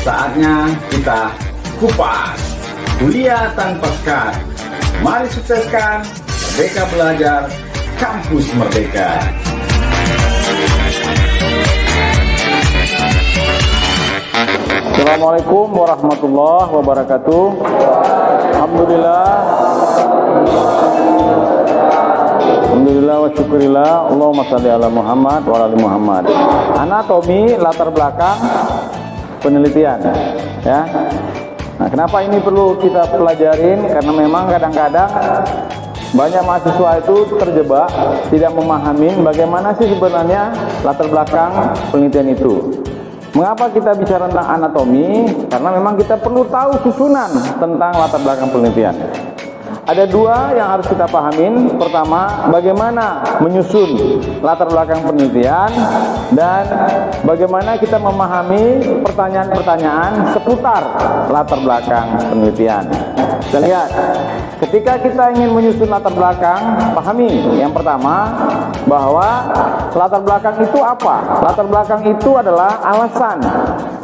Saatnya kita kupas kuliah tanpa sekat. Mari sukseskan Merdeka Belajar Kampus Merdeka. Assalamualaikum warahmatullahi wabarakatuh. Alhamdulillah wa syukurillah. Allahumma shalli ala Muhammad wa ala ali Muhammad. Anatomi latar belakang penelitian, ya. Nah, kenapa ini perlu kita pelajarin? Karena memang kadang-kadang banyak mahasiswa itu terjebak tidak memahami bagaimana sih sebenarnya latar belakang penelitian itu. Mengapa kita bicara tentang anatomi? Karena memang kita perlu tahu susunan tentang latar belakang penelitian. Ada dua yang harus kita pahamin. Pertama, bagaimana menyusun latar belakang penelitian, dan bagaimana kita memahami pertanyaan-pertanyaan seputar latar belakang penelitian. Kita lihat, ketika kita ingin menyusun latar belakang, pahami yang pertama bahwa latar belakang itu apa? Latar belakang itu adalah alasan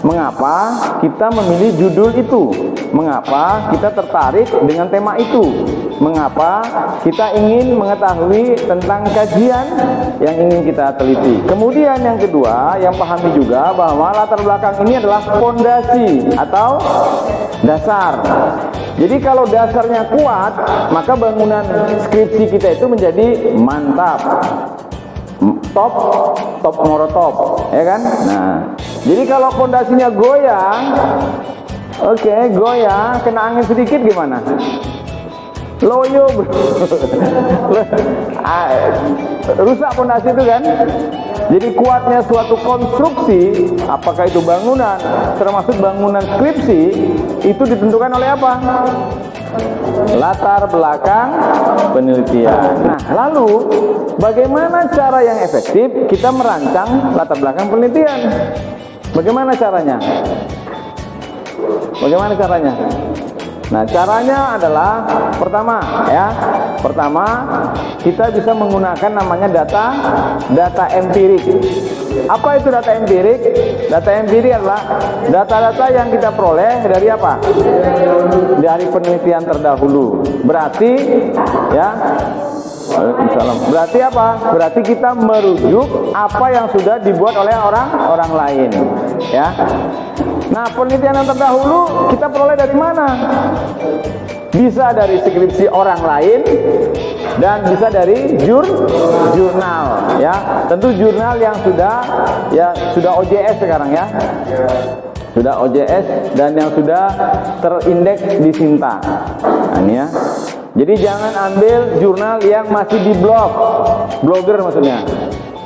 mengapa kita memilih judul itu, mengapa kita tertarik dengan tema itu, mengapa kita ingin mengetahui tentang kajian yang ingin kita teliti. Kemudian yang kedua, yang pahami juga bahwa latar belakang ini adalah fondasi atau dasar. Jadi kalau dasarnya kuat, maka bangunan skripsi kita itu menjadi mantap, top morotop, ya kan? Nah, jadi kalau fondasinya goyang, goyang, kena angin sedikit gimana? Loyo, rusak fondasi itu kan. Jadi kuatnya suatu konstruksi, apakah itu bangunan, termasuk bangunan skripsi, itu ditentukan oleh apa? Latar belakang penelitian. Nah, lalu bagaimana cara yang efektif kita merancang latar belakang penelitian? Bagaimana caranya? Bagaimana caranya? Nah, caranya adalah pertama kita bisa menggunakan namanya data empirik. Apa itu data empirik? Data empirik adalah data-data yang kita peroleh dari apa? Dari penelitian terdahulu. Berarti berarti apa? Berarti kita merujuk apa yang sudah dibuat oleh orang lain, ya. Nah, penelitian yang terdahulu kita peroleh dari mana? Bisa dari skripsi orang lain dan bisa dari jurnal, ya. Tentu jurnal yang sudah OJS sekarang, ya. Sudah OJS dan yang sudah terindeks di Sinta. Nah, ini ya. Jadi jangan ambil jurnal yang masih di blogger maksudnya.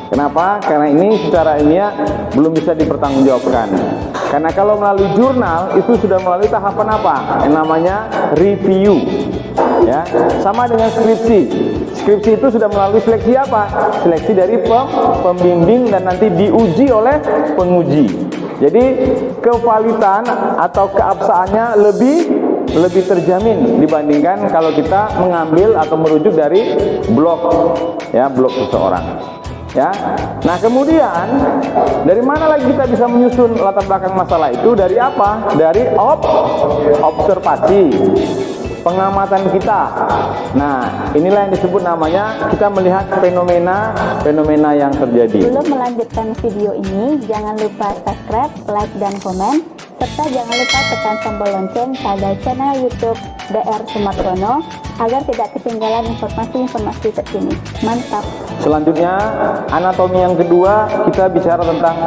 Kenapa? Karena ini secara ilmiah belum bisa dipertanggungjawabkan. Karena kalau melalui jurnal itu sudah melalui tahapan apa? Yang namanya review. Ya, sama dengan skripsi. Skripsi itu sudah melalui seleksi apa? Seleksi dari pembimbing dan nanti diuji oleh penguji. Jadi kevalitan atau keabsahannya lebih terjamin dibandingkan kalau kita mengambil atau merujuk dari blog seseorang. Ya, nah kemudian dari mana lagi kita bisa menyusun latar belakang masalah itu? Dari apa? Dari observasi. pengamatan kita. Nah, inilah yang disebut namanya kita melihat fenomena yang terjadi. Sebelum melanjutkan video ini, jangan lupa subscribe, like, dan komen, serta jangan lupa tekan tombol lonceng pada channel YouTube DR Sumartono agar tidak ketinggalan informasi-informasi terkini. Mantap! Selanjutnya, anatomi yang kedua, kita bicara tentang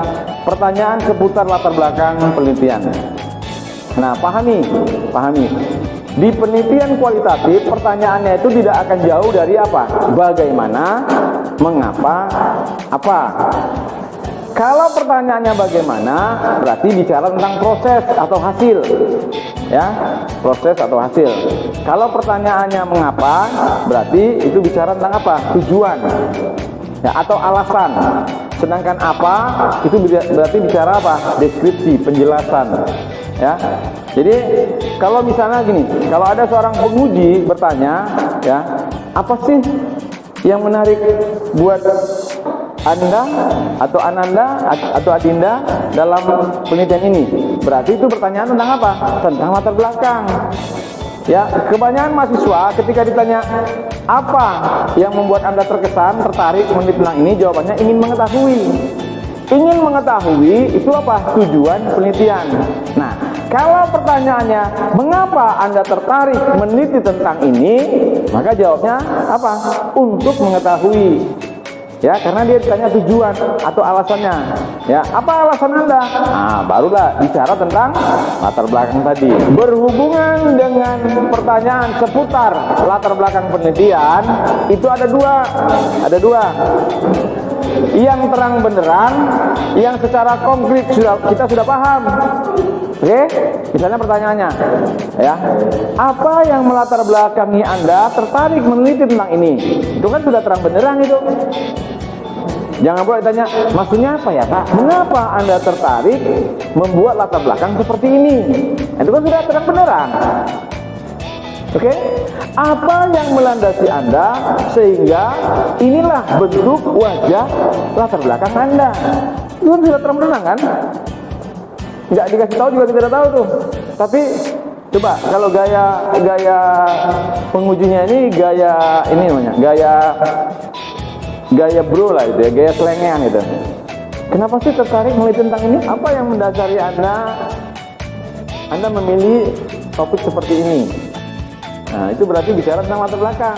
pertanyaan seputar latar belakang penelitian. Nah, pahami. Di penelitian kualitatif, pertanyaannya itu tidak akan jauh dari apa? Bagaimana, mengapa, apa. Kalau pertanyaannya bagaimana, berarti bicara tentang proses atau hasil. Ya, proses atau hasil. Kalau pertanyaannya mengapa, berarti itu bicara tentang apa? Tujuan. Ya, atau alasan. Sedangkan apa, itu berarti bicara apa? Deskripsi, penjelasan. Ya. Jadi kalau misalnya gini, kalau ada seorang penguji bertanya, ya, apa sih yang menarik buat Anda atau Ananda atau Adinda dalam penelitian ini? Berarti itu pertanyaan tentang apa? Tentang latar belakang. Ya, kebanyakan mahasiswa ketika ditanya apa yang membuat Anda terkesan, tertarik meneliti tentang ini, jawabannya ingin mengetahui. Ingin mengetahui itu apa? Tujuan penelitian. Nah, kalau pertanyaannya mengapa Anda tertarik meneliti tentang ini, maka jawabnya apa? Untuk mengetahui. Ya, karena dia ditanya tujuan atau alasannya. Ya, apa alasan Anda? Nah, barulah bicara tentang latar belakang tadi. Berhubungan dengan pertanyaan seputar latar belakang penelitian, itu ada dua. Yang terang benderang, yang secara konkret kita sudah paham. Oke, misalnya pertanyaannya, ya, apa yang melatar belakangi Anda tertarik meneliti tentang ini? Itu kan sudah terang benderang itu. Jangan boleh tanya, maksudnya apa ya Kak? Mengapa Anda tertarik membuat latar belakang seperti ini? Itu kan sudah terang benderang. Oke, apa yang melandasi Anda sehingga inilah bentuk wajah latar belakang Anda? Itu kan sudah terang benderang kan? Nggak dikasih tahu juga kita tidak tahu tuh. Tapi coba kalau gaya pengujinya ini namanya gaya bro lah itu ya, gaya selengean itu. Kenapa sih tertarik meneliti tentang ini? Apa yang mendasari Anda memilih topik seperti ini? Nah, itu berarti bicara tentang latar belakang.